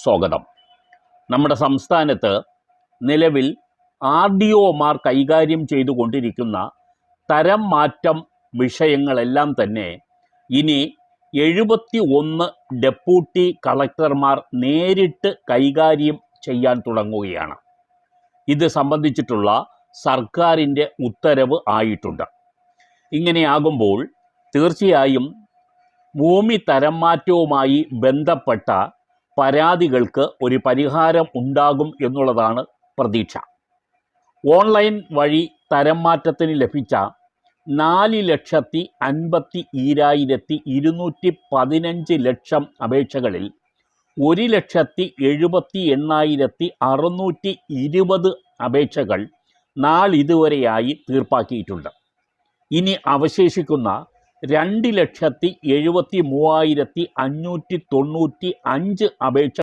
സ്വാഗതം. നമ്മുടെ സംസ്ഥാനത്ത് നിലവിൽ RDOമാർ കൈകാര്യം ചെയ്തുകൊണ്ടിരിക്കുന്ന തരം മാറ്റം വിഷയങ്ങളെല്ലാം തന്നെ ഇനി 71 ഡെപ്യൂട്ടി കളക്ടർമാർ നേരിട്ട് കൈകാര്യം ചെയ്യാൻ തുടങ്ങുകയാണ്. ഇത് സംബന്ധിച്ചിട്ടുള്ള സർക്കാരിൻ്റെ ഉത്തരവ് ആയിട്ടുണ്ട്. ഇങ്ങനെയാകുമ്പോൾ തീർച്ചയായും ഭൂമി തരം മാറ്റവുമായി ബന്ധപ്പെട്ട പരാതികൾക്ക് ഒരു പരിഹാരം ഉണ്ടാകും എന്നുള്ളതാണ് പ്രതീക്ഷ. ഓൺലൈൻ വഴി തരം മാറ്റത്തിന് ലഭിച്ച 4,52,215 ലക്ഷം അപേക്ഷകളിൽ 1,78,620 അപേക്ഷകൾ നാളിതുവരെയായി തീർപ്പാക്കിയിട്ടുണ്ട്. ഇനി അവശേഷിക്കുന്ന 2,73,595 അപേക്ഷ